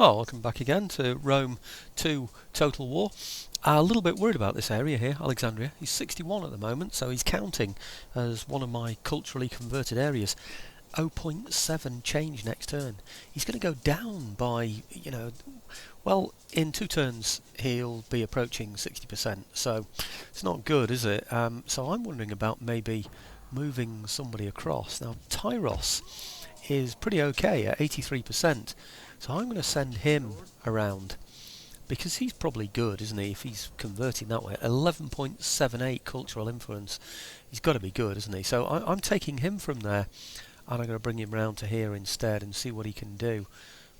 Well, welcome back again to Rome 2 Total War. A little bit worried about this area here, Alexandria. He's 61 at the moment, so he's counting as one of my culturally converted areas. 0.7 change next turn. He's going to go down by, well, in 2 turns he'll be approaching 60%, so it's not good, is it? So I'm wondering about maybe moving somebody across. Now, Tyros is pretty okay at 83%, so I'm going to send him around because he's probably good, isn't he, if he's converting that way. 11.78 cultural influence. He's got to be good, isn't he? So I'm taking him from there, and I'm going to bring him round to here instead and see what he can do.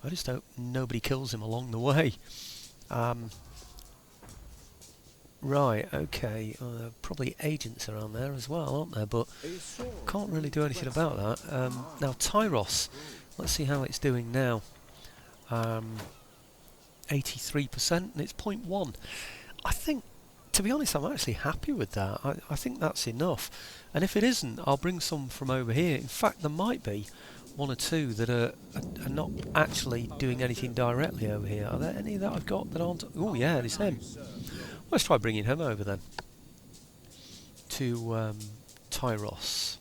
I just hope nobody kills him along the way. Right, okay, probably agents around there as well, aren't there? But can't really do anything about that. Now Tyros, let's see how it's doing now. 83%, and it's 0.1. I think, to be honest, I'm actually happy with that. I think that's enough. And if it isn't, I'll bring some from over here. In fact, there might be 1 or 2 that are not actually doing anything directly over here. Are there any that I've got that aren't? Oh yeah, it's him. Let's try bringing him over then to Tyros.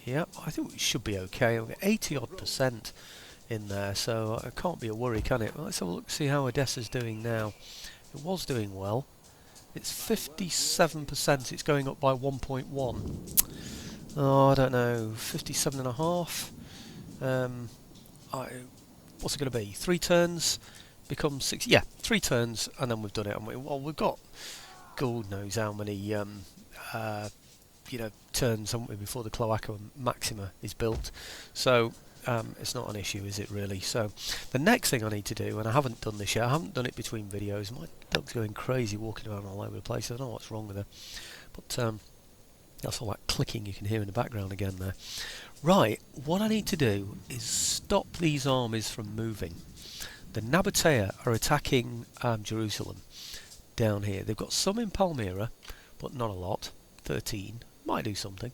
Yeah, I think we should be okay. I've got 80 odd % in there, so it can't be a worry, can it? Well, let's have a look, see how Odessa's doing now. It was doing well. It's 57%. It's going up by 1.1. Oh, I don't know, 57.5. What's it going to be? 3 turns becomes 6. Yeah, 3 turns, and then we've done it. And we've got God knows how many turns, haven't we, before the Cloaca Maxima is built. So it's not an issue, is it really? So the next thing I need to do, and I haven't done this yet, I haven't done it between videos. My dog's going crazy, walking around all over the place. I don't know what's wrong with her, but that's all that clicking you can hear in the background again there. Right, what I need to do is stop these armies from moving. The Nabatea are attacking Jerusalem down here. They've got some in Palmyra, but not a lot. 13 might do something.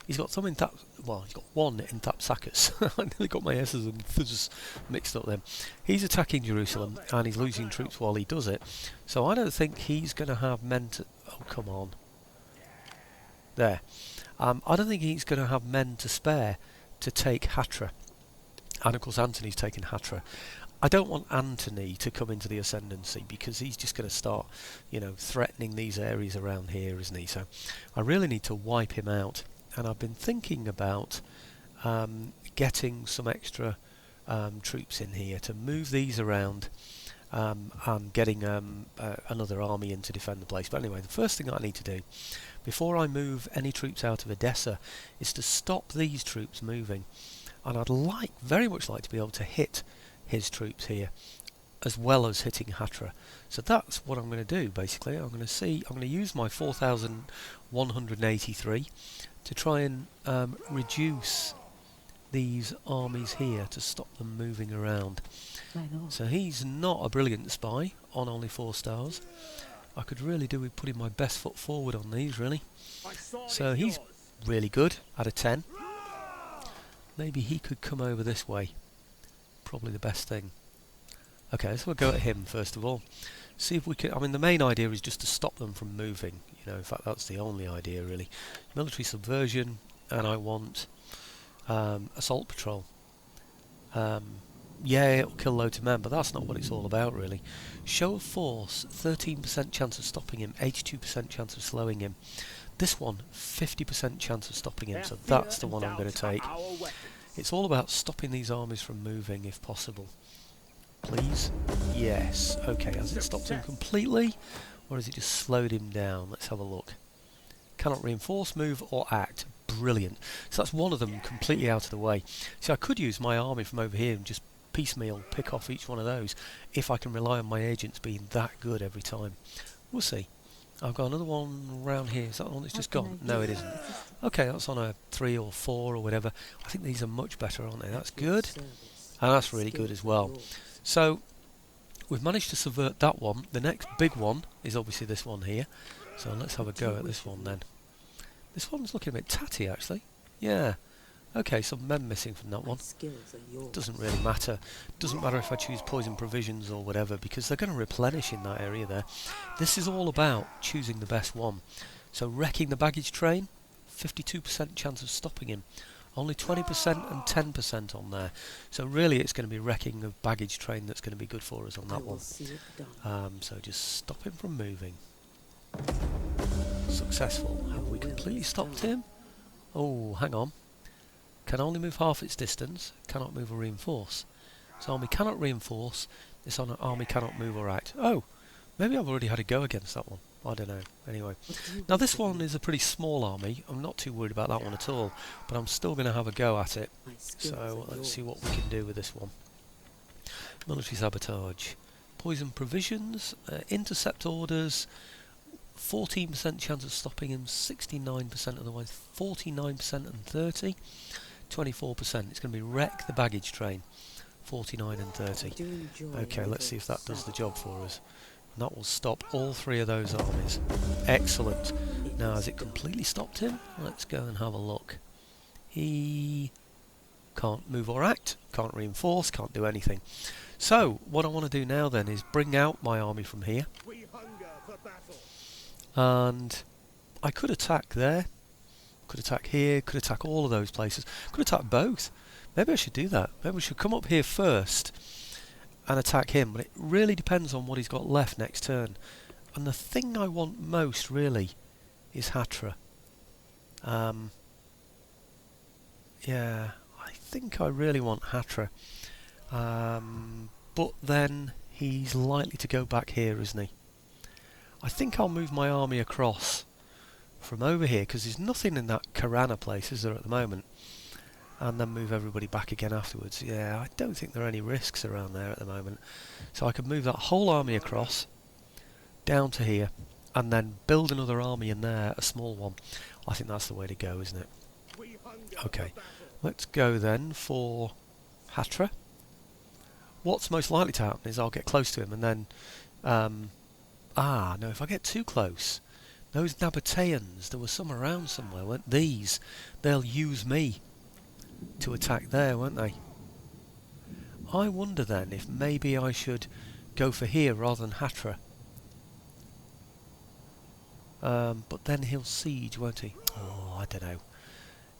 He's got some in he's got 1 in Thapsacus. I nearly got my S's and Th's mixed up then. He's attacking Jerusalem, and he's losing troops while he does it. So I don't think he's going to have men to... Oh, come on. There. I don't think he's going to have men to spare to take Hatra. And of course Antony's taken Hatra. I don't want Antony to come into the ascendancy because he's just going to start, threatening these areas around here, isn't he? So I really need to wipe him out. And I've been thinking about getting some extra troops in here to move these around and getting another army in to defend the place. But anyway, the first thing I need to do before I move any troops out of Edessa is to stop these troops moving. And I'd very much like to be able to hit his troops here as well as hitting Hatra. So that's what I'm going to do basically. I'm going to use my 4,183 to try and reduce these armies here to stop them moving around. So he's not a brilliant spy on only 4 stars. I could really do with putting my best foot forward on these, really. So he's really good out of 10. Maybe he could come over this way. Probably the best thing. Okay, so we'll go at him first of all. See if we can... I mean, the main idea is just to stop them from moving. In fact, that's the only idea, really. Military subversion, and I want assault patrol. Yeah, it'll kill loads of men, but that's not what it's all about, really. Show of force, 13% chance of stopping him, 82% chance of slowing him. This one, 50% chance of stopping him, so that's the one I'm going to take. It's all about stopping these armies from moving, if possible. Please? Yes. Okay, has it stopped him completely, or has it just slowed him down? Let's have a look. Cannot reinforce, move, or act. Brilliant. So that's one of them completely out of the way. So I could use my army from over here and just piecemeal pick off each one of those if I can rely on my agents being that good every time. We'll see. I've got another one around here. Is that one that's just gone? No, it isn't. Okay, that's on a 3 or 4 or whatever. I think these are much better, aren't they? That's good. And that's really good as well. So we've managed to subvert that one. The next big one is obviously this one here. So let's have a go at this one then. This one's looking a bit tatty, actually. Yeah. Okay, some men missing from that one. Doesn't really matter. Doesn't matter if I choose poison provisions or whatever, because they're going to replenish in that area there. This is all about choosing the best one. So wrecking the baggage train, 52% chance of stopping him. Only 20% and 10% on there. So really it's going to be wrecking the baggage train that's going to be good for us on that one. So just stop him from moving. Successful. Have we completely stopped him? Oh, hang on. Can only move half its distance. Cannot move or reinforce. This army cannot reinforce. This army cannot move or act. Oh, maybe I've already had a go against that one. I don't know. Anyway, now this one is a pretty small army. I'm not too worried about that one at all, but I'm still going to have a go at it. So let's see what we can do with this one. Military sabotage, poison provisions, intercept orders, 14% chance of stopping him, 69% otherwise, 49% and 30, 24%. It's going to be wreck the baggage train, 49 and 30. Okay, let's see if that does the job for us. And that will stop all three of those armies. Excellent. Now, has it completely stopped him? Let's go and have a look. He can't move or act, can't reinforce, can't do anything. So, what I want to do now then is bring out my army from here. And I could attack there, could attack here, could attack all of those places, could attack both. Maybe I should do that. Maybe we should come up here first and attack him, but it really depends on what he's got left next turn. And the thing I want most really is Hatra. Yeah, I think I really want Hatra. But then he's likely to go back here, isn't he? I think I'll move my army across from over here, because there's nothing in that Karana place, is there, at the moment? And then move everybody back again afterwards. Yeah, I don't think there are any risks around there at the moment. So I could move that whole army across, down to here, and then build another army in there, a small one. I think that's the way to go, isn't it? Okay, let's go then for Hatra. What's most likely to happen is I'll get close to him and then... no, if I get too close, those Nabateans, there were some around somewhere, weren't these? They'll use me to attack there, won't they? I wonder then if maybe I should go for here rather than Hatra. But then he'll siege, won't he? Oh, I don't know.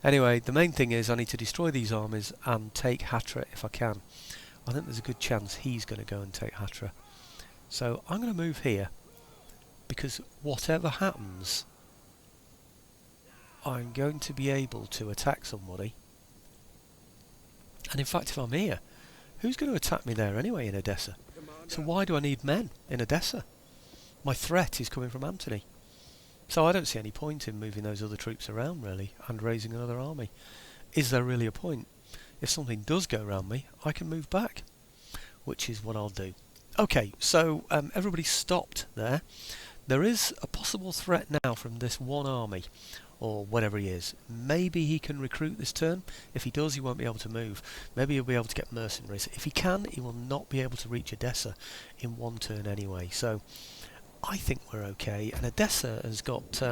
Anyway, the main thing is I need to destroy these armies and take Hatra if I can. I think there's a good chance he's going to go and take Hatra. So I'm going to move here, because whatever happens, I'm going to be able to attack somebody. And in fact, if I'm here, who's going to attack me there anyway in Edessa? So why do I need men in Edessa? My threat is coming from Antony. So I don't see any point in moving those other troops around, really, and raising another army. Is there really a point? If something does go around me, I can move back, which is what I'll do. Okay, so everybody stopped there. There is a possible threat now from this one army, or whatever he is. Maybe he can recruit this turn. If he does, he won't be able to move. Maybe he'll be able to get mercenaries. If he can, he will not be able to reach Edessa in one turn anyway. So I think we're okay. And Edessa has got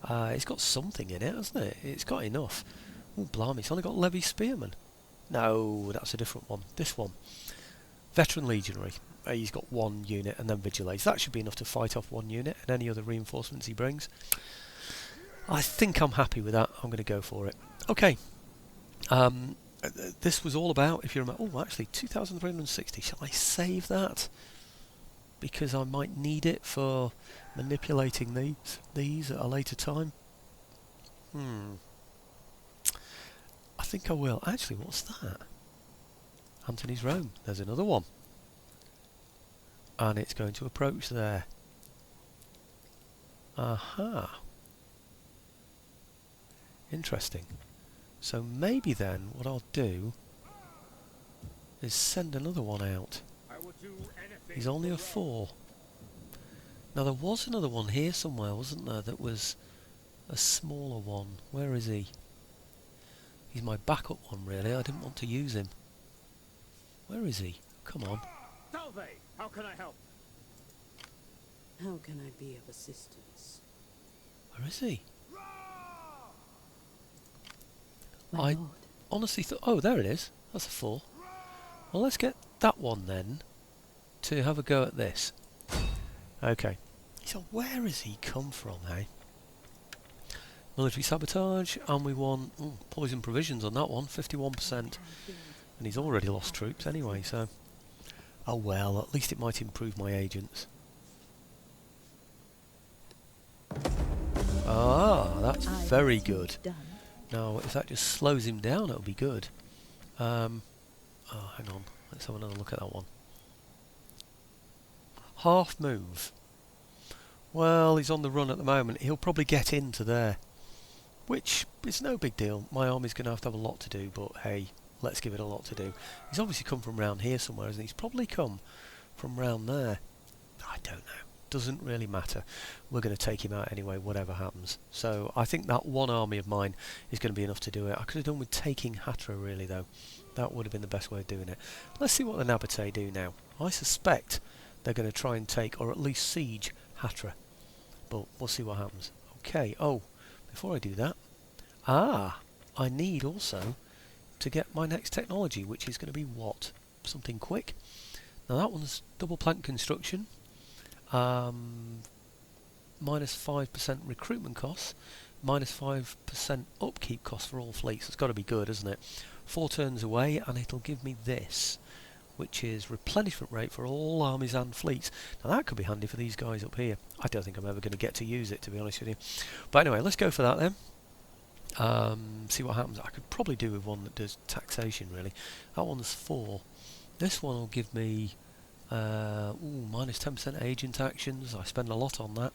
it's got something in it, hasn't it? It's got enough. Oh, blimey, it's only got Levy Spearman. No, that's a different one. This one. Veteran Legionary. He's got one unit and then Vigilates. That should be enough to fight off one unit and any other reinforcements he brings. I think I'm happy with that. I'm going to go for it. Okay. This was all about, if you remember... Oh, actually, 2,360. Shall I save that? Because I might need it for manipulating these at a later time. I think I will. Actually, what's that? Antony's Rome. There's another one. And it's going to approach there. Aha. Interesting. So maybe then what I'll do is send another one out. He's only a 4. Now there was another one here somewhere, wasn't there, that was a smaller one. Where is he? He's my backup one, really. I didn't want to use him. Where is he? Come on. How can I help? How can I be of assistance? Where is he? My lord, honestly thought... Oh, there it is. That's a 4. Well, let's get that one then to have a go at this. Okay. So where has he come from, hey? Military sabotage, and we want poison provisions on that one, 51%. And he's already lost troops anyway, so... Oh well, at least it might improve my agents. Ah, that's very good. Now, if that just slows him down, it'll be good. Oh, hang on. Let's have another look at that one. Half move. Well, he's on the run at the moment. He'll probably get into there, which is no big deal. My army's going to have a lot to do, but hey, let's give it a lot to do. He's obviously come from round here somewhere, hasn't he? He's probably come from round there. I don't know. Doesn't really matter. We're going to take him out anyway, whatever happens. So I think that one army of mine is going to be enough to do it. I could have done with taking Hatra, really, though. That would have been the best way of doing it. Let's see what the Nabatea do now. I suspect they're going to try and take, or at least siege, Hatra. But we'll see what happens. Okay, oh, before I do that, I need also to get my next technology, which is going to be what? Something quick. Now that one's double plank construction. Minus 5% recruitment costs, minus 5% upkeep costs for all fleets. It's got to be good, isn't it? 4 turns away, and it'll give me this, which is replenishment rate for all armies and fleets. Now that could be handy for these guys up here. I don't think I'm ever going to get to use it, to be honest with you. But anyway, let's go for that then. See what happens. I could probably do with one that does taxation, really. That one's 4. This one will give me minus 10% agent actions. I spend a lot on that.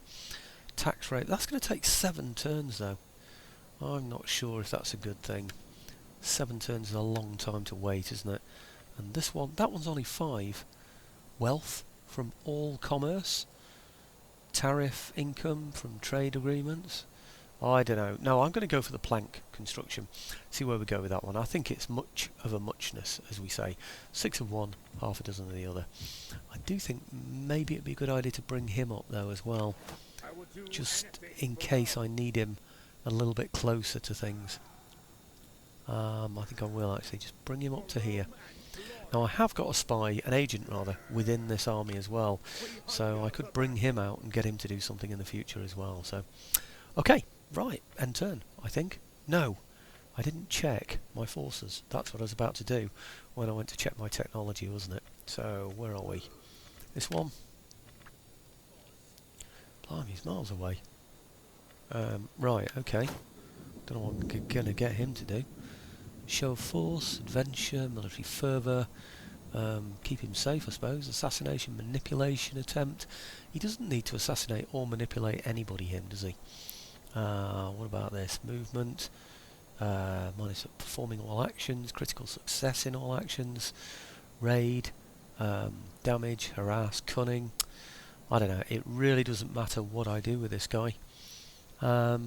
Tax rate. That's going to take 7 turns, though. I'm not sure if that's a good thing. 7 turns is a long time to wait, isn't it? And this one, that one's only 5. Wealth from all commerce. Tariff income from trade agreements. I don't know. No, I'm going to go for the plank construction. See where we go with that one. I think it's much of a muchness, as we say. 6 of one, half a dozen of the other. I do think maybe it'd be a good idea to bring him up, though, as well. Just in case I need him a little bit closer to things. I think I will, actually. Just bring him up to here. Now, I have got a spy, an agent, rather, within this army as well. So I could bring him out and get him to do something in the future as well. So, okay. Right, end turn, I think. No, I didn't check my forces. That's what I was about to do when I went to check my technology, wasn't it? So, where are we? This one? Blimey, he's miles away. Right, okay. Don't know what I'm going to get him to do. Show of force, adventure, military fervour, keep him safe, I suppose. Assassination, manipulation attempt. He doesn't need to assassinate or manipulate anybody, him, does he? What about this? Movement, minus performing all actions, critical success in all actions, raid, damage, harass, cunning. I don't know, it really doesn't matter what I do with this guy. I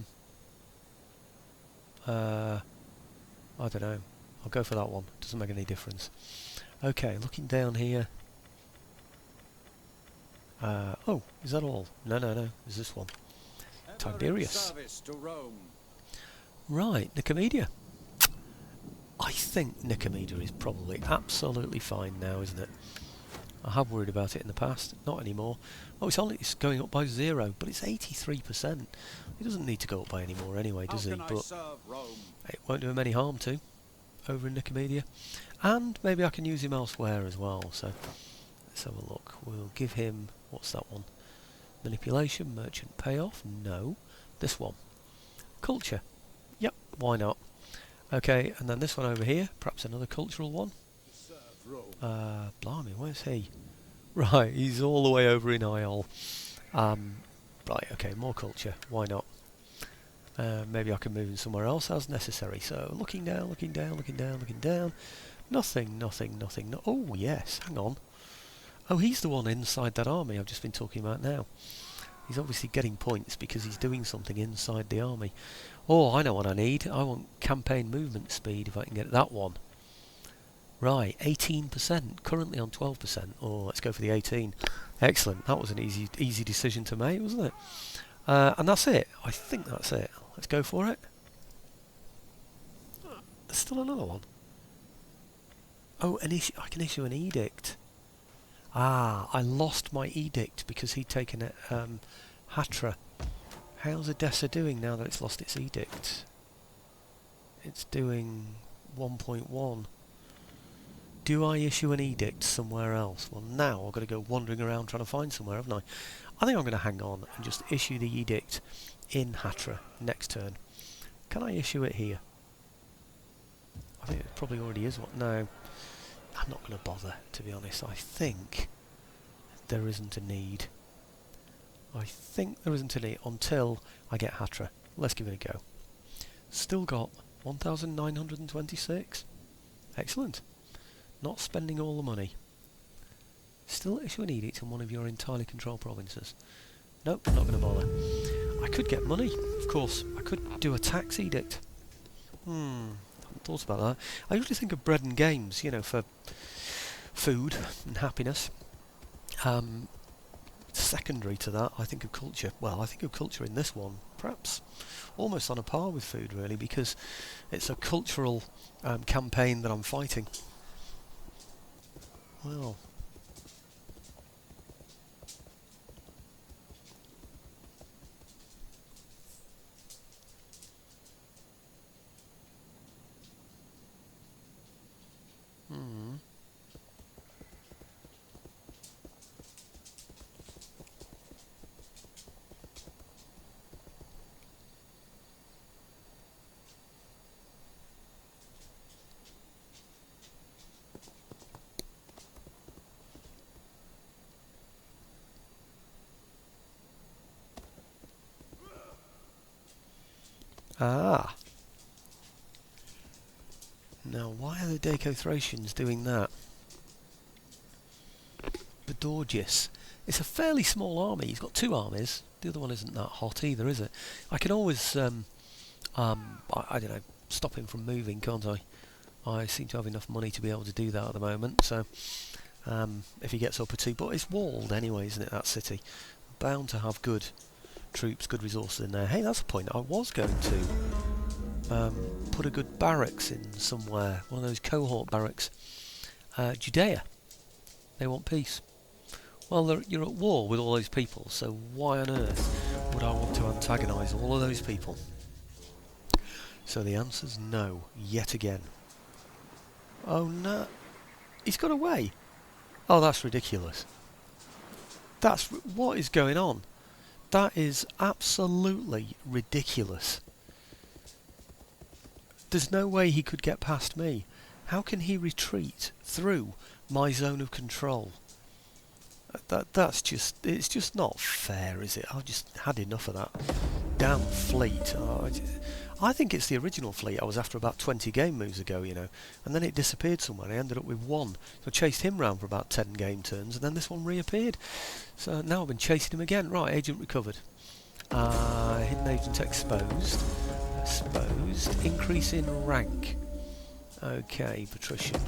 don't know, I'll go for that one, doesn't make any difference. Okay, looking down here. Oh, is that all? No, there's this one. Tiberius. Right, Nicomedia. I think Nicomedia is probably absolutely fine now, isn't it? I have worried about it in the past, not anymore. Oh, it's going up by 0, but it's 83%. It doesn't need to go up by any more anyway, does it? But it won't do him any harm to, over in Nicomedia. And maybe I can use him elsewhere as well, so let's have a look. We'll give him, what's that one? Manipulation, merchant payoff, no. This one. Culture. Yep, why not? Okay, and then this one over here, perhaps another cultural one. Blimey, where's he? Right, he's all the way over in Isle. Right, okay, more culture, why not? Maybe I can move him somewhere else as necessary. So, looking down, looking down, looking down, looking down. Nothing, nothing, nothing. No oh, yes, hang on. Oh, he's the one inside that army I've just been talking about now. He's obviously getting points because he's doing something inside the army. Oh, I know what I need. I want campaign movement speed if I can get that one. Right, 18%, currently on 12%. Oh, let's go for the 18. Excellent, that was an easy decision to make, wasn't it? And that's it. I think that's it. Let's go for it. There's still another one. Oh, I can issue an edict. Ah, I lost my edict because he'd taken it, Hatra. How's Odessa doing now that it's lost its edict? It's doing 1.1. Do I issue an edict somewhere else? Well, now I've got to go wandering around trying to find somewhere, haven't I? I think I'm going to hang on and just issue the edict in Hatra next turn. Can I issue it here? I think it probably already is one. No, I'm not going to bother, to be honest. I think there isn't a need. I think there isn't a need until I get Hatra. Let's give it a go. Still got 1,926. Excellent. Not spending all the money. Still issue an edict in one of your entirely controlled provinces. Nope, not going to bother. I could get money, of course. I could do a tax edict. Haven't thought about that. I usually think of bread and games, you know, for food and happiness. Secondary to that, I think of culture. Well, I think of culture in this one, perhaps almost on a par with food, really, because it's a cultural campaign that I'm fighting. Well, ah. Now, why are the Dacothracians doing that? Bedorgis. It's a fairly small army. He's got two armies. The other one isn't that hot either, is it? I can always, I don't know, stop him from moving, can't I? I seem to have enough money to be able to do that at the moment, so if he gets up a two, but it's walled anyway, isn't it, that city? Bound to have good troops, good resources in there. Hey, that's a point. I was going to put a good barracks in somewhere, one of those cohort barracks. Judea. They want peace. Well, you're at war with all those people, so why on earth would I want to antagonise all of those people? So the answer's no, yet again. Oh no, he's got away. Oh, that's ridiculous. What is going on? That is absolutely ridiculous. There's no way he could get past me. How can he retreat through my zone of control? It's just not fair, is it? I've just had enough of that damn fleet. I think it's the original fleet I was after about 20 game moves ago, you know, and then it disappeared somewhere. I ended up with one. So I chased him round for about 10 game turns, and then this one reappeared. So now I've been chasing him again. Right, agent recovered. Hidden agent exposed. Exposed. Increase in rank. Okay, patrician.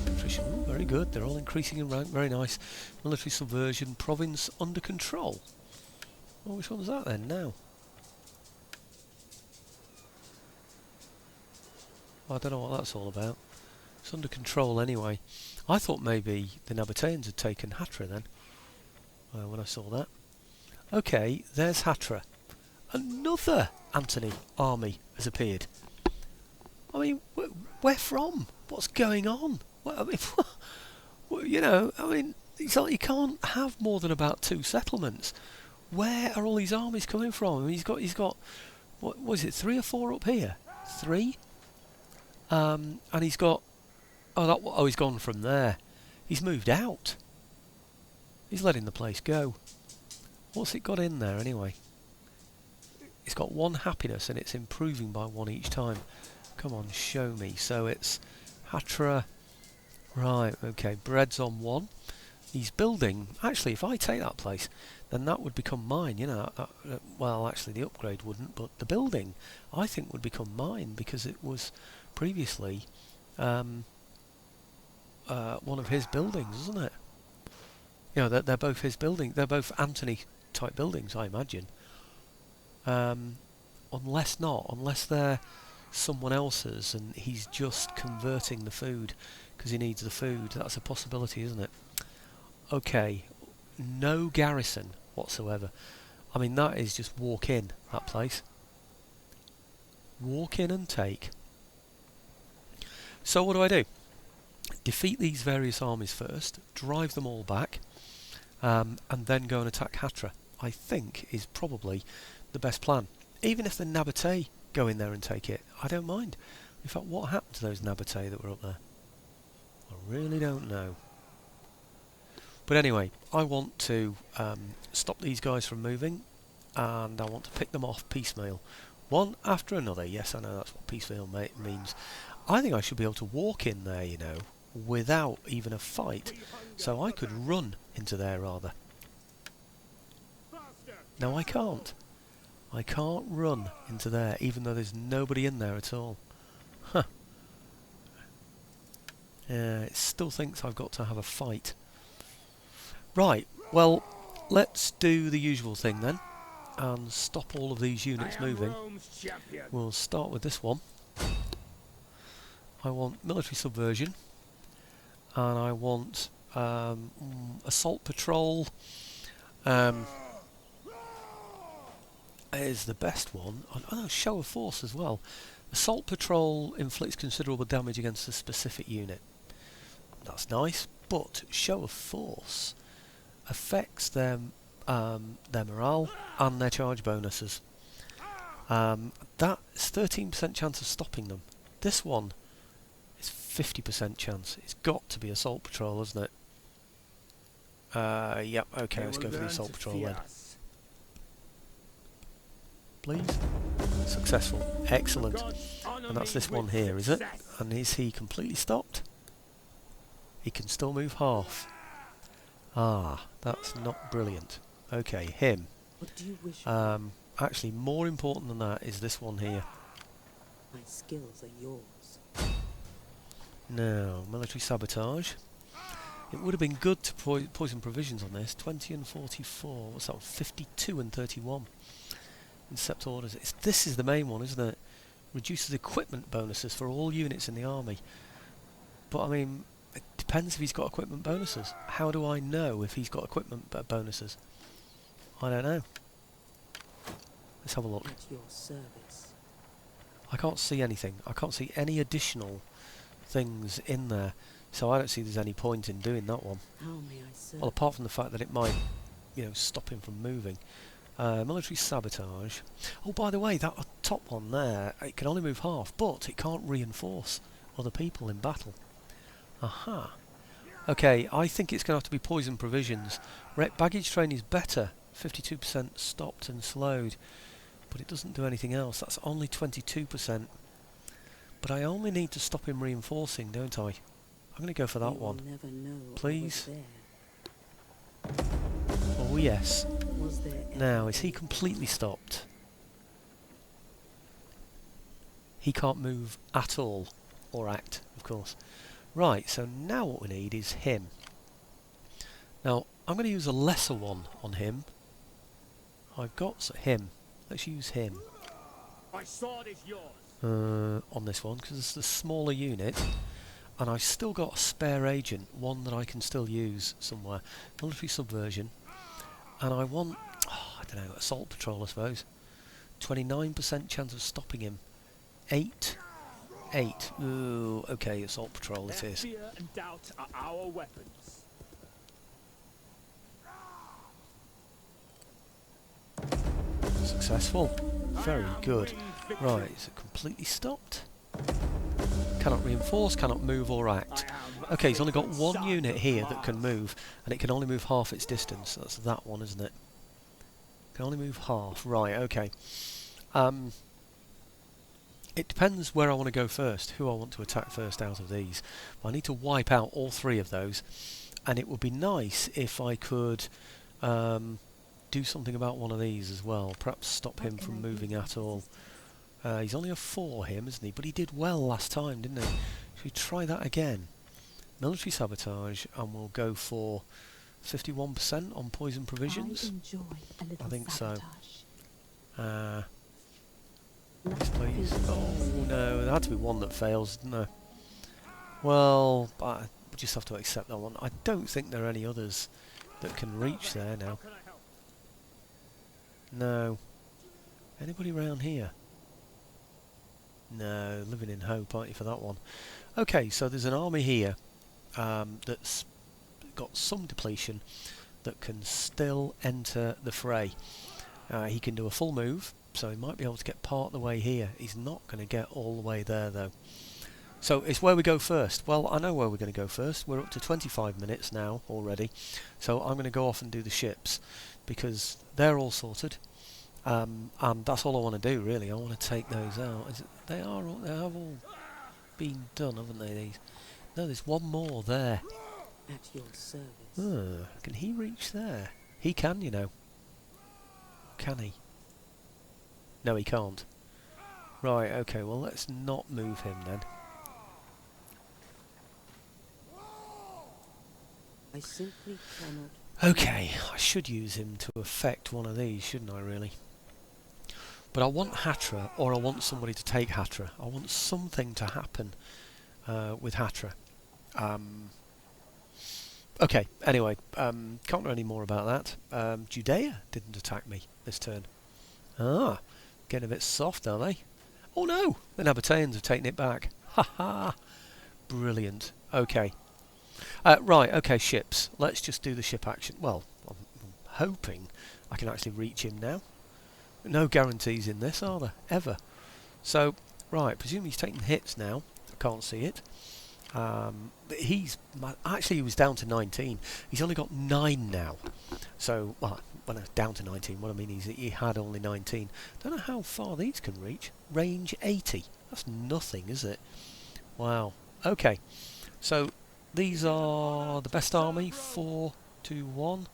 Patrician, ooh, very good. They're all increasing in rank. Very nice. Military subversion. Province under control. Well, which one's that then now? I don't know what that's all about. It's under control anyway. I thought maybe the Nabateans had taken Hatra then, when I saw that. Okay, there's Hatra. Another Antony army has appeared. I mean, where from? What's going on? I mean, you know, I mean, it's like you can't have more than about 2 settlements. Where are all these armies coming from? I mean, he's got, what was it, 3 or 4 up here? 3? And he's got, he's gone from there. He's moved out. He's letting the place go. What's it got in there anyway? It's got 1 happiness and it's improving by 1 each time. Come on, show me. So it's Hatra. Right, okay, bread's on 1. He's building. Actually, if I take that place, then that would become mine, you know. Well, actually, the upgrade wouldn't, but the building, I think, would become mine because it was previously one of his buildings, isn't it? You know, they're both his building. They're both Antony-type buildings, I imagine. Unless they're someone else's and he's just converting the food because he needs the food. That's a possibility, isn't it? Okay, no garrison whatsoever. I mean, that is just walk in, that place. Walk in and take. So what do? Defeat these various armies first, drive them all back, and then go and attack Hatra. I think is probably the best plan. Even if the Nabatei go in there and take it, I don't mind. In fact, what happened to those Nabatei that were up there? I really don't know. But anyway, I want to stop these guys from moving, and I want to pick them off piecemeal. One after another. Yes, I know that's what piecemeal means. I think I should be able to walk in there, you know, without even a fight. So I could run into there, rather. No, I can't. I can't run into there, even though there's nobody in there at all. Huh. It still thinks I've got to have a fight. Right, well, let's do the usual thing then, and stop all of these units moving. We'll start with this one. I want military subversion, and I want assault patrol. Is the best one. Oh no, show of force as well. Assault patrol inflicts considerable damage against a specific unit. That's nice, but show of force affects their morale and their charge bonuses. That's 13% chance of stopping them. This one is 50% chance. It's got to be assault patrol, isn't it? Yep, okay, let's go for the assault patrol then. Please. Successful. Excellent. And that's this one here, is it? And is he completely stopped? He can still move half. Ah, that's not brilliant. Okay, him. What do you wish? Actually, more important than that is this one here. My skills are yours. Now, military sabotage. It would have been good to poison provisions on this. 20 and 44. What's that one? 52 and 31. Incept orders. This is the main one, isn't it? Reduces equipment bonuses for all units in the army. But I mean, it depends if he's got equipment bonuses. How do I know if he's got equipment bonuses? I don't know. Let's have a look. At your service. I can't see anything. I can't see any additional things in there. So I don't see there's any point in doing that one. How may I serve? Well, apart from the fact that it might, you know, stop him from moving. Military sabotage. Oh, by the way, that top one there, it can only move half, but it can't reinforce other people in battle. Aha. Okay, I think it's going to have to be poison provisions. Baggage train is better. 52% stopped and slowed. But it doesn't do anything else. That's only 22%. But I only need to stop him reinforcing, don't I? I'm going to go for that one. Never know Please. I was there. Oh, yes. Was there Now, is he completely stopped? He can't move at all. Or act, of course. Right, so now what we need is him. Now, I'm going to use a lesser one on him. I've got him. Let's use him. My sword is yours. On this one, because it's the smaller unit. And I've still got a spare agent, one that I can still use somewhere. Military subversion. And I want, I don't know, assault patrol, I suppose. 29% chance of stopping him. 8. Ooh, okay, assault patrol it is. Fear and doubt are our weapons. Successful. Very good. Right, is it completely stopped? Cannot reinforce, cannot move or act. Okay, he's only got one unit here that can move, and it can only move half its distance. That's that one, isn't it? Can only move half. Right, okay. It depends where I want to go first, who I want to attack first out of these. I need to wipe out all three of those, and it would be nice if I could do something about one of these as well. Perhaps stop him from moving at all. He's only a 4, him, isn't he? But he did well last time, didn't he? Should we try that again? Military sabotage, and we'll go for 51% on poison provisions. I enjoy a little I think sabotage. so. Yes, please. Oh no, there had to be one that fails, didn't there? Well, but we'll just have to accept that one. I don't think there are any others that can reach there now. Can I help? No. Anybody around here? No, living in hope, aren't you, for that one? Okay, so there's an army here that's got some depletion that can still enter the fray. He can do a full move, so he might be able to get part of the way here. He's not going to get all the way there, though. So it's where we go first. Well, I know where we're going to go first. We're up to 25 minutes now already, so I'm going to go off and do the ships because they're all sorted. And that's all I want to do, really. I want to take those out. They have all been done, haven't they? These? No, there's one more there. At your service. Can he reach there? He can, you know. Can he? No, he can't. Right, okay, well, let's not move him then. I simply cannot. Okay, I should use him to affect one of these, shouldn't I, really? But I want Hatra, or I want somebody to take Hatra. I want something to happen with Hatra. Okay, anyway, can't do any more about that. Judea didn't attack me this turn. Ah, getting a bit soft, are they? Oh no, the Nabateans have taken it back. Ha ha! Brilliant. Okay. Right, okay, ships. Let's just do the ship action. Well, I'm hoping I can actually reach him now. No guarantees in this, are there? Ever. So, right, presumably he's taking hits now. I can't see it. Actually, he was down to 19. He's only got 9 now. So, well, when I was down to 19, what I mean is that he had only 19. Don't know how far these can reach. Range 80. That's nothing, is it? Wow. Okay. So, these are the best army, 4-2-1.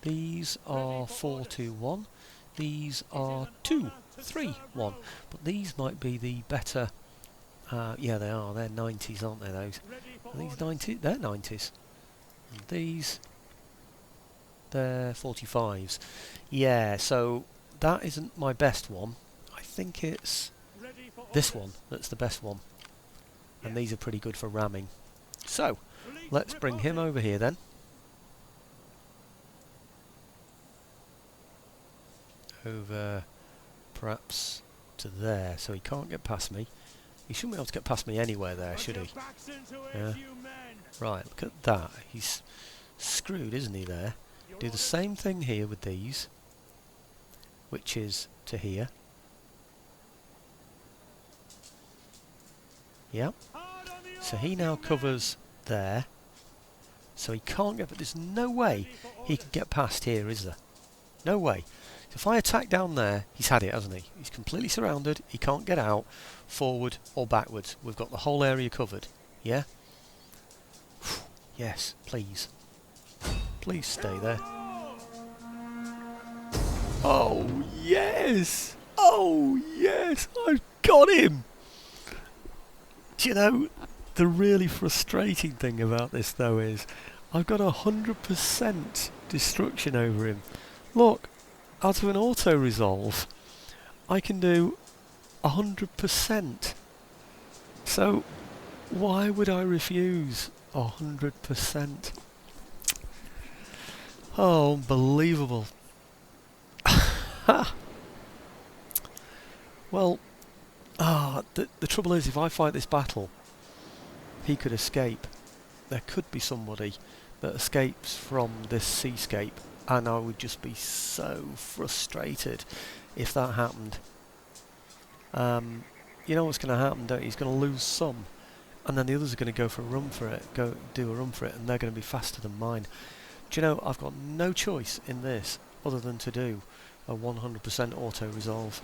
These are 4-2-1. These are 2-3-1. But these might be the better... yeah, they are. They're 90s, aren't they, those? Are these 90s? They're 90s. And these... they're 45s. Yeah, so that isn't my best one. I think it's this one that's the best one. And these are pretty good for ramming. So, let's bring him over here then. Over, perhaps, to there, so he can't get past me. He shouldn't be able to get past me anywhere there, should he? Yeah. Right, look at that. He's screwed, isn't he, there? Do the same thing here with these, which is to here. Yep. So he now covers there. So he can't get, but there's no way he can get past here, is there? No way. So if I attack down there, he's had it, hasn't he? He's completely surrounded, he can't get out, forward or backwards. We've got the whole area covered. Yeah? Yes, please. Please stay there. Oh, yes! Oh, yes! I've got him! Do you know, the really frustrating thing about this, though, is I've got 100% destruction over him. Look, out of an auto-resolve, I can do 100%. So, why would I refuse 100%? Oh, unbelievable. Well, the trouble is, if I fight this battle, he could escape. There could be somebody that escapes from this seascape, and I would just be so frustrated if that happened. You know what's going to happen, don't you? He's going to lose some, and then the others are going to go for a run for it, and they're going to be faster than mine. Do you know, I've got no choice in this other than to do a 100% auto-resolve,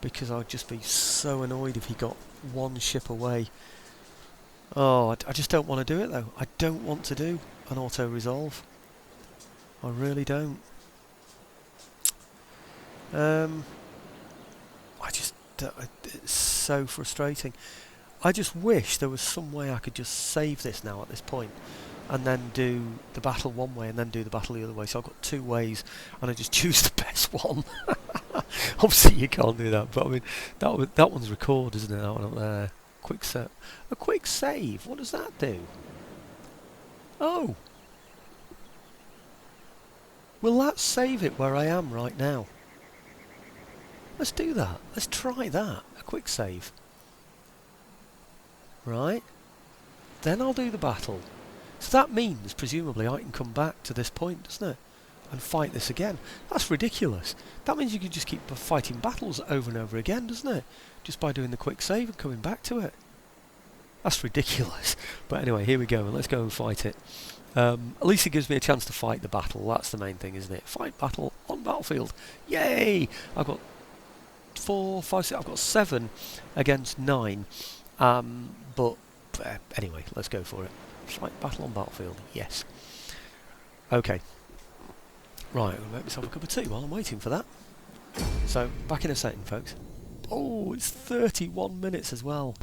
because I'd just be so annoyed if he got one ship away. Oh, I just don't want to do it, though. I don't want to do an auto-resolve. I really don't. It's so frustrating. I just wish there was some way I could just save this now at this point, and then do the battle one way and then do the battle the other way. So I've got 2 ways, and I just choose the press 1. Obviously you can't do that, but I mean, that one's record, isn't it? That one up there. Quick set. A quick save. What does that do? Oh! Will that save it where I am right now? Let's do that. Let's try that. A quick save. Right. Then I'll do the battle. So that means, presumably, I can come back to this point, doesn't it? And fight this again. That's ridiculous. That means you can just keep fighting battles over and over again, doesn't it? Just by doing the quick save and coming back to it. That's ridiculous. But anyway, here we go, and let's go and fight it. At least it gives me a chance to fight the battle. That's the main thing, isn't it? Fight battle on battlefield. Yay! I've got 4, 5, 6. I've got 7 against 9. But anyway, let's go for it. Fight battle on battlefield. Yes. Okay. Right, I'll make myself a cup of tea while I'm waiting for that. So, back in a second, folks. Oh, it's 31 minutes as well.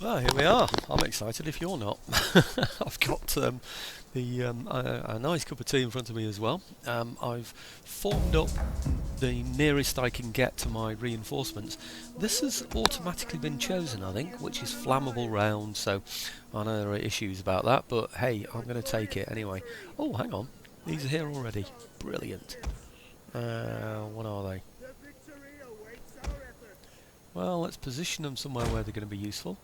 Well, here we are. I'm excited if you're not. I've got a nice cup of tea in front of me as well. I've formed up the nearest I can get to my reinforcements. This has automatically been chosen, I think, which is flammable round, so I know there are issues about that, but hey, I'm going to take it anyway. Oh, hang on. These are here already. Brilliant. What are they? Well, let's position them somewhere where they're going to be useful.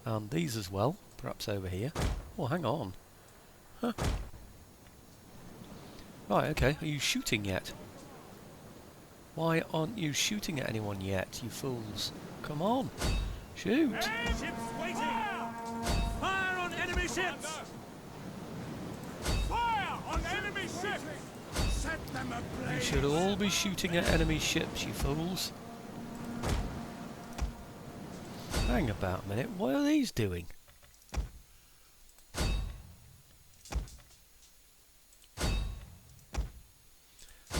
And these as well, perhaps over here. Oh, hang on. Huh. Right, okay. Are you shooting yet? Why aren't you shooting at anyone yet, you fools? Come on. Shoot. Ships waiting! Fire on enemy ships! Fire on enemy ships! Set them ablaze! You should all be shooting at enemy ships, you fools. Hang about a minute, what are these doing?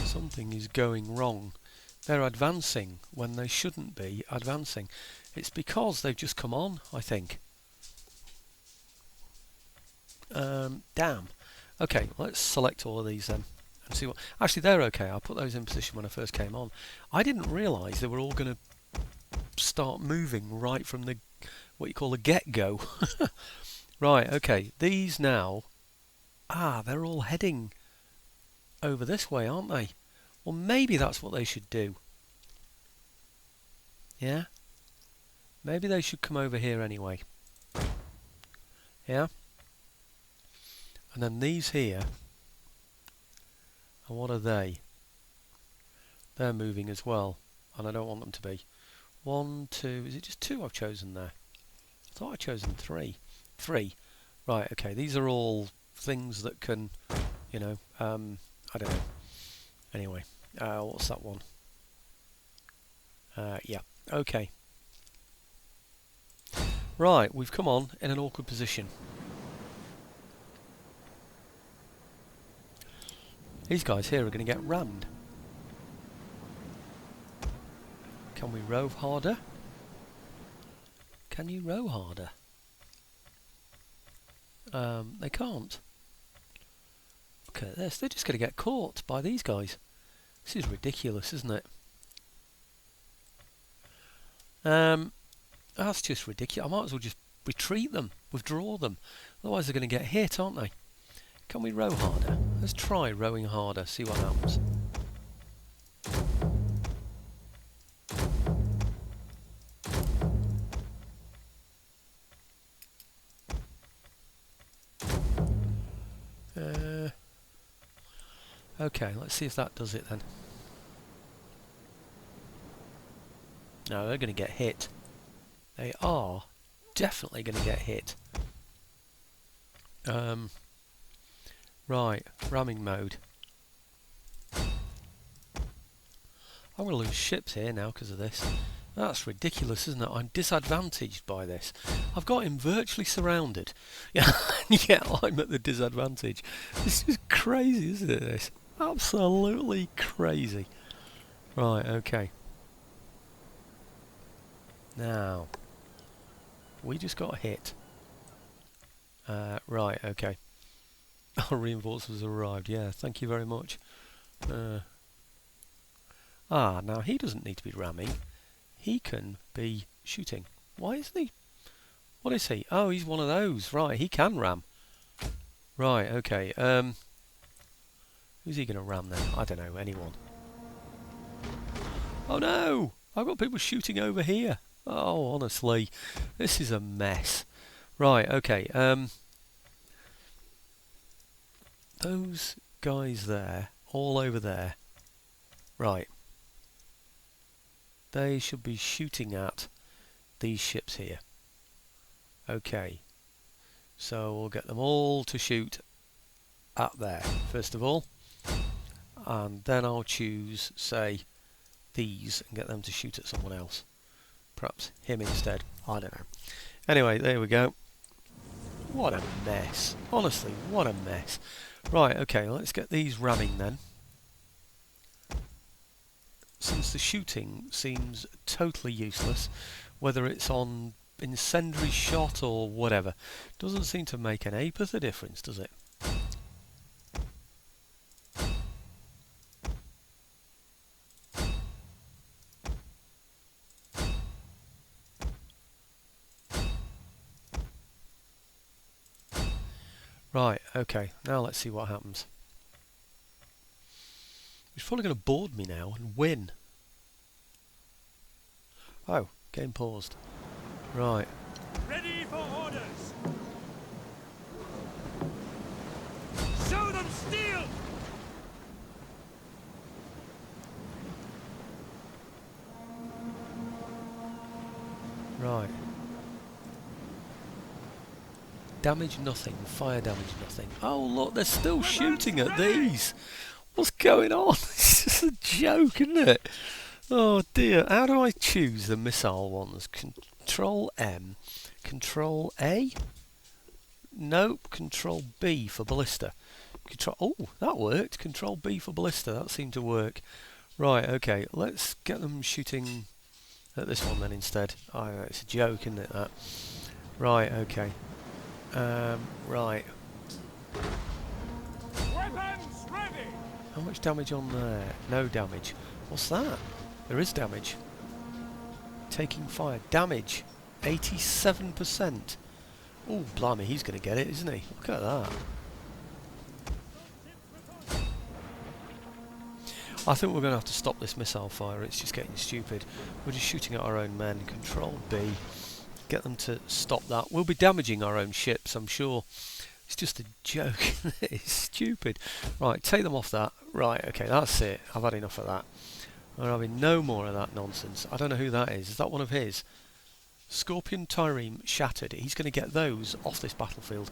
Something is going wrong. They're advancing when they shouldn't be advancing. It's because they've just come on, I think. Damn. Okay, let's select all of these then. And see what. Actually, they're okay. I put those in position when I first came on. I didn't realise they were all going to start moving right from the what you call the get-go. Right, okay. These now. They're all heading over this way, aren't they? Well, maybe that's what they should do. Yeah? Maybe they should come over here anyway. Yeah? And then these here. And what are they? They're moving as well. And I don't want them to be. 1, 2... Is it just 2 I've chosen there? I thought I'd chosen 3. 3. Right, okay. These are all things that can, you know... I don't know. Anyway. What's that one? Yeah. Okay. Right, we've come on in an awkward position. These guys here are going to get rammed. Can we row harder? Can you row harder? They can't. Look at this, they're just going to get caught by these guys. This is ridiculous, isn't it? That's just ridiculous. I might as well just retreat them, withdraw them. Otherwise they're going to get hit, aren't they? Can we row harder? Let's try rowing harder, see what happens. Okay, let's see if that does it then. No, they're going to get hit. They are definitely going to get hit. Right, ramming mode. I'm going to lose ships here now because of this. That's ridiculous, isn't it? I'm disadvantaged by this. I've got him virtually surrounded. Yeah, I'm at the disadvantage. This is crazy, isn't it, this? Absolutely crazy. Right, okay. Now, we just got hit. Right, okay. Our reinforcements arrived. Yeah, thank you very much. Ah, now he doesn't need to be ramming. He can be shooting. Why isn't he? What is he? Oh, he's one of those. Right, he can ram. Right, okay. Who's he going to ram then? I don't know, anyone. Oh no! I've got people shooting over here. Oh, honestly, this is a mess. Right, okay. Those guys there, all over there. Right. They should be shooting at these ships here. Okay. So we'll get them all to shoot at there, first of all. And then I'll choose, say, these and get them to shoot at someone else. Perhaps him instead. I don't know. Anyway, there we go. What a mess. Honestly, what a mess. Right, okay, let's get these ramming then. Since the shooting seems totally useless, whether it's on incendiary shot or whatever, doesn't seem to make an ape of the difference, does it? Right, okay, now let's see what happens. He's probably going to board me now and win. Oh, game paused. Right. Ready for orders. Show them steel. Right. Damage nothing, fire damage nothing. Oh look, they're still shooting at these! What's going on? It's just a joke, isn't it? Oh dear, how do I choose the missile ones? Control M, Control A? Nope, Control B for ballista. Oh, that worked. Control B for ballista, that seemed to work. Right, okay, let's get them shooting at this one then instead. Oh, it's a joke, isn't it, that? Right, okay. Right. Weapons ready. How much damage on there? No damage. What's that? There is damage. Taking fire. Damage. 87%. Oh, blimey, he's going to get it, isn't he? Look at that. I think we're going to have to stop this missile fire. It's just getting stupid. We're just shooting at our own men. Control B. Get them to stop that. We'll be damaging our own ships, I'm sure. It's just a joke. It's stupid. Right, take them off that. Right, okay, that's it. I've had enough of that. We're having no more of that nonsense. I don't know who that is. Is that one of his? Scorpion Trireme shattered. He's going to get those off this battlefield.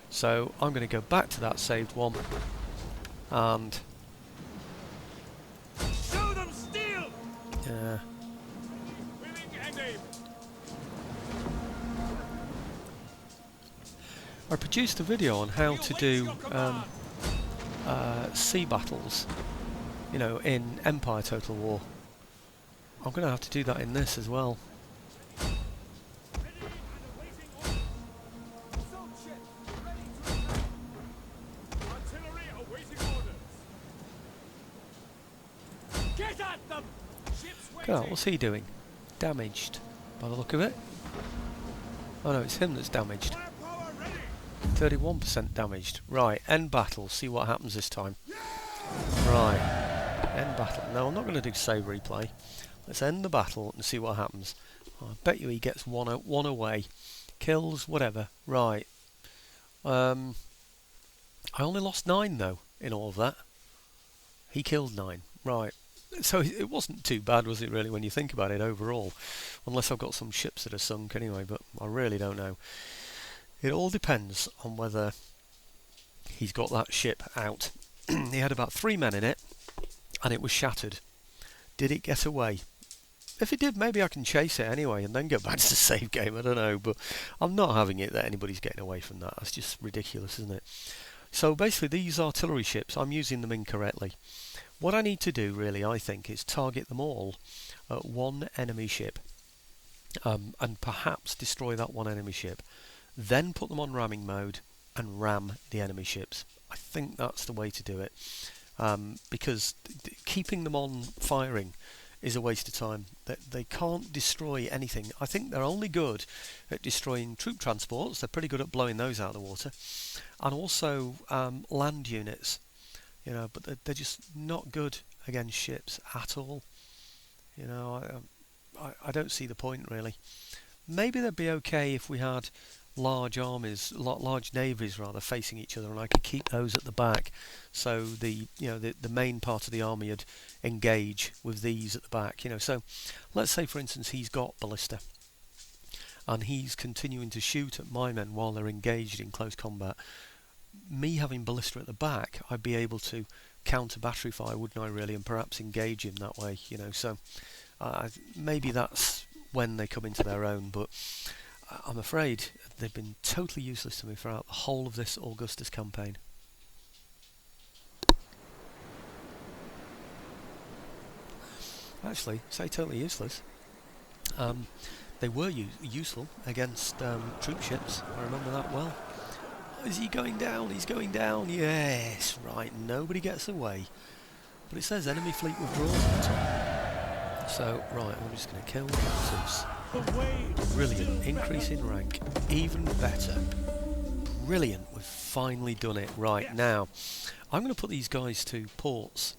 So I'm going to go back to that saved one. And... Show them steel. yeah. Willing and able. I produced a video on how to do sea battles, you know, in Empire Total War. I'm going to have to do that in this as well. Ready and awaiting orders. Assault ships ready to attack. Artillery awaiting orders. Get at them. Ships Look at that, waiting. what's he doing? Damaged, by the look of it. Oh no, it's him that's damaged. Firepower ready. 31% damaged. Right, end battle, see what happens this time. Right, end battle. No, I'm not going to do save replay. Let's end the battle and see what happens. I bet you he gets one away. Kills, whatever. Right. I only lost 9 though, in all of that. He killed 9. Right. So it wasn't too bad, was it really, when you think about it overall? Unless I've got some ships that are sunk anyway, but I really don't know. It all depends on whether he's got that ship out. He had about 3 men in it, and it was shattered. Did it get away? If it did, maybe I can chase it anyway and then go back to the save game, I don't know. But I'm not having it that anybody's getting away from that. That's just ridiculous, isn't it? So basically, these artillery ships, I'm using them incorrectly. What I need to do, really, I think, is target them all at one enemy ship. And perhaps destroy that one enemy ship. Then put them on ramming mode and ram the enemy ships. I think that's the way to do it. because keeping them on firing is a waste of time. They can't destroy anything. I think they're only good at destroying troop transports. They're pretty good at blowing those out of the water, and also land units. You know, but they're just not good against ships at all. You know, I don't see the point really. Maybe they'd be okay if we had large armies, large navies rather, facing each other, and I could keep those at the back, so the main part of the army would engage with these at the back. You know, so let's say for instance he's got ballista, and he's continuing to shoot at my men while they're engaged in close combat. Me having ballista at the back, I'd be able to counter battery fire, wouldn't I really, and perhaps engage him that way. You know, so maybe that's when they come into their own, but I'm afraid they've been totally useless to me throughout the whole of this Augustus campaign. Actually, say totally useless. They were useful against troop ships. I remember that well. Is he going down? He's going down. Yes, right. Nobody gets away. But it says enemy fleet withdraws at the top. So, right, I'm just going to kill the captives. Brilliant. Increase in rank. Even better. Brilliant. We've finally done it. Right, now, I'm going to put these guys to ports.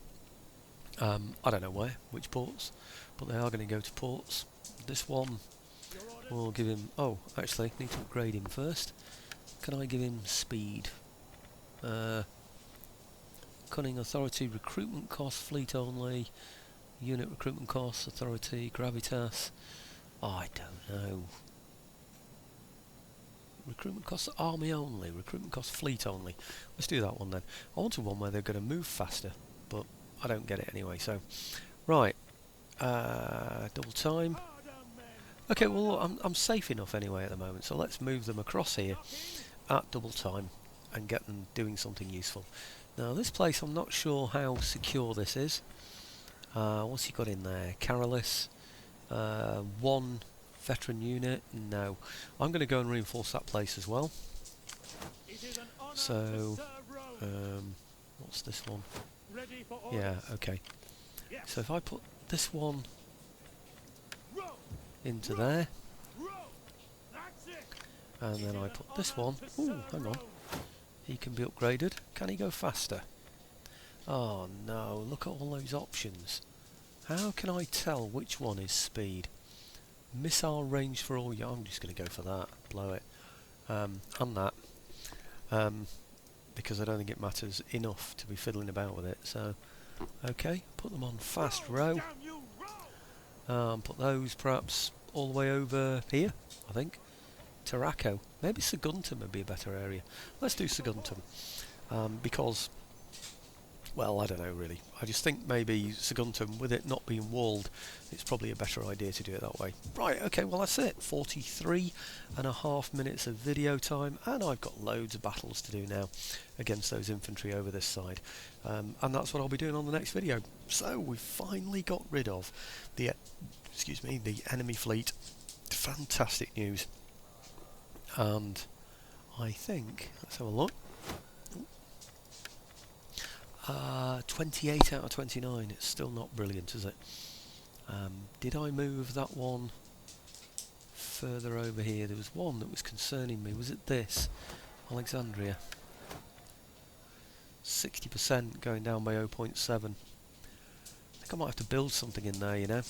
I don't know which ports, but they are going to go to ports. This one, we'll give him... Oh, actually, need to upgrade him first. Can I give him speed? Cunning, authority, recruitment cost, fleet only, unit recruitment cost, authority, gravitas. Oh, I don't know. Recruitment cost, army only, recruitment cost, fleet only. Let's do that one then. I wanted one where they're going to move faster, but I don't get it anyway, so... Right. Double time. Okay, well, I'm safe enough anyway at the moment, so let's move them across here at double time and get them doing something useful. Now this place, I'm not sure how secure this is. What's he got in there? Carolus, one veteran unit. No, I'm going to go and reinforce that place as well. So, what's this one? Yeah, okay. So if I put this one into there, and then I put this one... Ooh, hang on. He can be upgraded. Can he go faster? Oh no, look at all those options. How can I tell which one is speed? Missile range for all... I'm just going to go for that. Blow it. And that. Because I don't think it matters enough to be fiddling about with it. So, okay, put them on fast row. Put those perhaps all the way over here, I think. Tarraco. Maybe Saguntum would be a better area. Let's do Saguntum. Because, well, I don't know really. I just think maybe Saguntum, with it not being walled, it's probably a better idea to do it that way. Right, okay, well that's it. 43.5 minutes of video time, and I've got loads of battles to do now against those infantry over this side. And that's what I'll be doing on the next video. So, we've finally got rid of the enemy fleet. Fantastic news. And I think, let's have a look, 28 out of 29, it's still not brilliant, is it? Did I move that one further over here? There was one that was concerning me. Was it this? Alexandria. 60% going down by 0.7. I think I might have to build something in there, you know.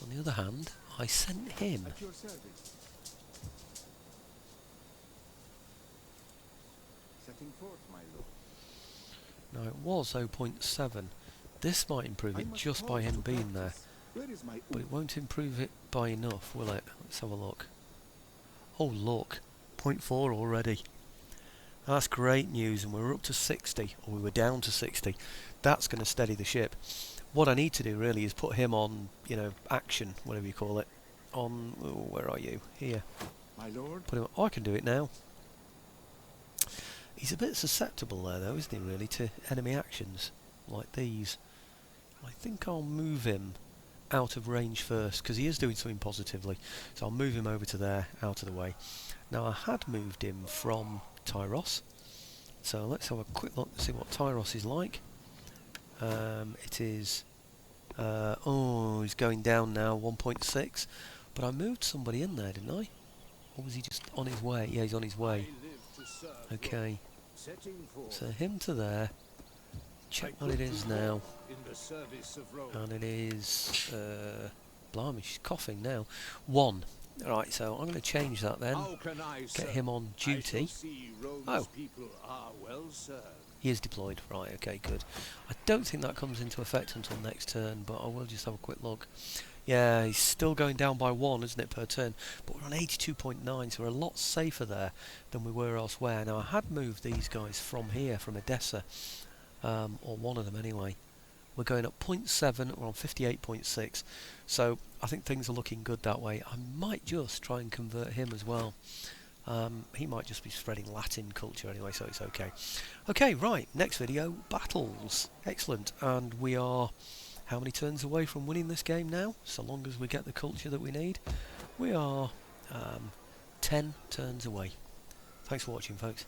On the other hand, I sent him. At your service. Setting forth, my lord. Now it was 0.7. This might improve it just by him being there. Where is my But it won't improve it by enough, will it? Let's have a look. Oh look, 0.4 already. That's great news, and we're up to 60, or we were down to 60. That's going to steady the ship. What I need to do really is put him on, you know, action, whatever you call it. On, oh, where are you? Here. my lord? Put him. Oh, I can do it now. He's a bit susceptible there, though, isn't he? Really, to enemy actions like these. I think I'll move him out of range first, because he is doing something positively. So I'll move him over to there, out of the way. Now I had moved him from Tyros So let's have a quick look to see what Tyros is like. It is... oh, he's going down now, 1.6. But I moved somebody in there, didn't I? Or was he just on his way? Yeah, he's on his way. Okay. So him to there. Check what it is now. And it is... blimey, she's coughing now. 1. Right, so I'm going to change that then. Get him on duty. Oh. He is deployed. Right, okay, good. I don't think that comes into effect until next turn, but I will just have a quick look. Yeah, he's still going down by 1, isn't it, per turn? But we're on 82.9, so we're a lot safer there than we were elsewhere. Now, I had moved these guys from here, from Edessa, or one of them anyway. We're going up 0.7, we're on 58.6, so I think things are looking good that way. I might just try and convert him as well. He might just be spreading Latin culture anyway, so it's okay. Okay, right, next video, battles. Excellent, and we are how many turns away from winning this game now? So long as we get the culture that we need. We are 10 turns away. Thanks for watching, folks.